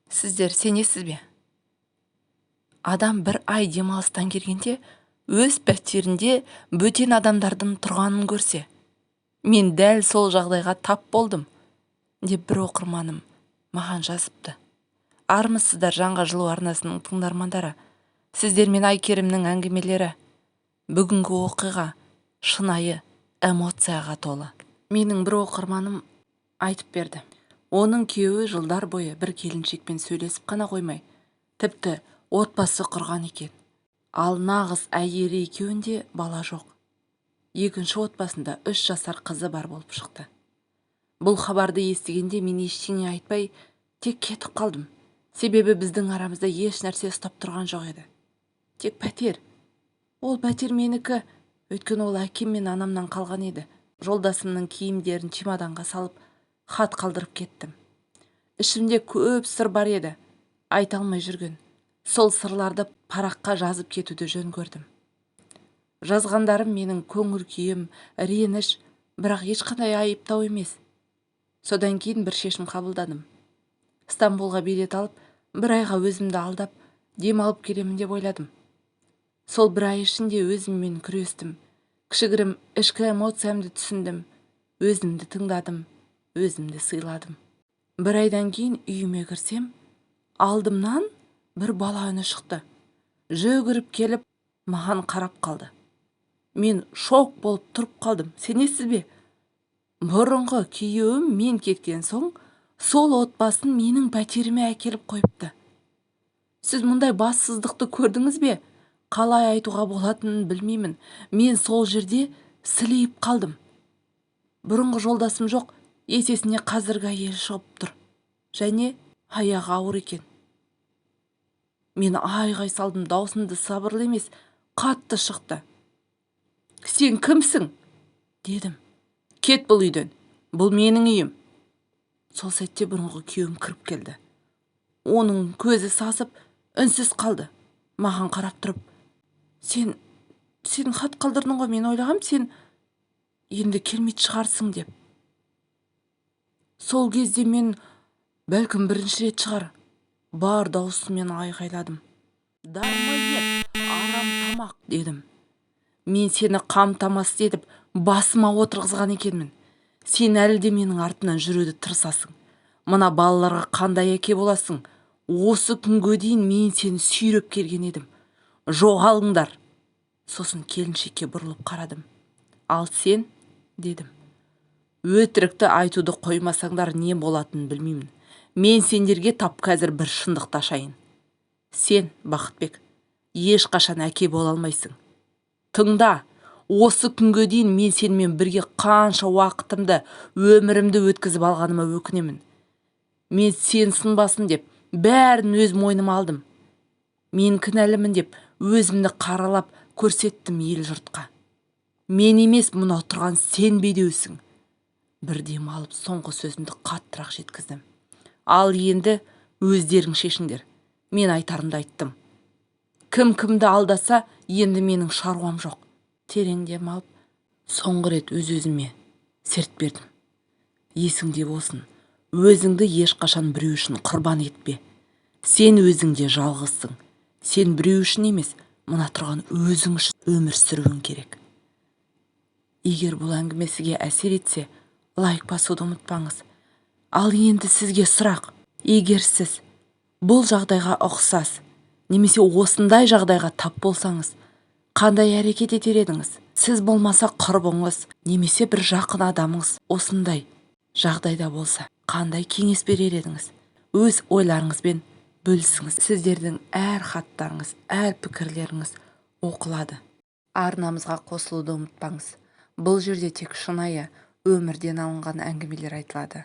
Сіздер сенесіз бе? Адам бір ай демалыстан келгенде өз пәтерінде бөтен адамдардың тұрғанын көрсе, мен дәл сол жағдайға тап болдым, деп бір оқырманым маған жазыпты. Армысыздар Жаңға жылу арнасының тыңдармандары. Сіздермен Айкерімнің әңгімелері. Бүгінгі оқиға шынайы эмоцияға толы. Менің бір оқырманым айтып берді. Оның күйеуі жылдар бойы бір келіншекпен сөйлесіп қана қоймай, тіпті отбасы құрған екен. Ал нағыз әйелі екеуінде бала жоқ. Екінші отбасында 3 жасар қызы бар болып шықты. Бұл хабарды естігенде мен ештеңе айтпай, тек кетіп қалдым. Себебі біздің арамызда еш нәрсе ұстап тұрған жоқ еді. Тек пәтер. Ол пәтер менікі, өйткені ол әкем мен анамнан қалған еді. Жолдасымның киімдерін чемоданға салып, хат қалдырып кеттім. Ішімде көп сыр бар еді, айта алмай жүрген. Сол сырларды параққа жазып кетуді жөн көрдім. Жазғандарым менің көңіл күйім, реніш, бірақ ешқандай айыптау емес. Содан кейін бір шешім қабылдадым. Стамбулға билет алып, бір айға өзімді алдап, демалып келемін деп ойладым. Сол бір ай ішінде өзіммен күрестім. Кішігірім ішкі эмоциямды түсіндім. Өзімді тыңдадым, өзімді сыйладым. Бір айдан кейін үйіме кірсем, алдымнан бір бала үні шықты. Жүгіріп келіп, маған қарап қалды. Мен шок болып тұрып қалдым. Сенесіз бе? Бұрынғы күйеуім мен кеткен соң, сол отбасын менің пәтеріме әкеліп қойыпты. Сіз мұндай бассыздықты көрдіңіз бе? Қалай айтуға болатынын білмеймін. Мен сол жерде сілейіп қалдым. Бұрынғы жолдасым жоқ, есесіне қазіргі әйелі шығып тұр. Және аяғы ауыр екен. Мен айғай салдым, даусымды сабырлы емес, қатты шықты. Сен кімсің? Дедім. Кет бұл үйден, бұл менің үйім. Сол сәтте бұрынғы күйеуім кіріп келді. Оның көзі сасып, үнсіз қалды. Маған қарап тұрып, сен хат қалдырдың ғой, мен ойлағам, сен енді келмейді шығарсың деп. Сол кезде мен бәлкім бірінші рет шығар, бар даусыммен айғайладым. Дармайет, арам тамақ, дедім. Мен сені қамтамасыз етіп, басыма отырғызған екенмін. Сен әлі де менің артынан жүруді тырысасың. Мына балаларға қандай әке боласың? Осы күнге дейін мен сені сүйреп келген едім. Жоғалыңдар. Сосын келіншекке бұрылып қарадым. Ал сен, дедім. Өтірікті айтуды қоймасаңдар не болатынын білмеймін. Мен сендерге тап қазір бір шындықты ашайын. Сен, Бақытбек, ешқашан әке бола алмайсың. Тыңда, осы күнге дейін мен сенімен бірге қанша уақытымды, өмірімді өткізіп алғаныма өкінемін. Мен сен сынбасын деп, бәрін өз мойныма алдым. Мен кінәлімін деп, өзімді қаралап көрсеттім ел жұртқа. Мен емес, мұнау тұрған сен бедеусің. Bir дем алып, соңғы сөзімді қаттырақ жеткіздім. Ал енді өздерің шешіңдер. Мен айтарымды айттым. Кім кімді алдаса, енді менің шаруам жоқ. Терең дем алып, соңғы рет өз-өзіме серт бердім. Есіңде болсын, өзіңді ешқашан біреу үшін құрбан етпе. Сен өзіңде жалғызсың. Сен біреу үшін емес, мына тұрған өзің үшін өмір сүруің керек. Егер бұл әңгіме сізге әсер етсе, лайк басуды ұмытпаңыз. Ал енді сізге сұрақ. Егер сіз бұл жағдайға ұқсас, немесе осындай жағдайға тап болсаңыз, қандай әрекет етер едіңіз? Сіз болмаса құрбыңыз, немесе бір жақын адамыңыз осындай жағдайда болса, қандай кеңес берер едіңіз? Өз ойларыңызбен бөлісіңіз. Сіздердің әр хаттарыңыз, әр пікірлеріңіз оқылады. Арнамызға қосылуды ұмытпаңыз. Бұл жерде тек шынайы өмірден алынған әңгімелер айтылады.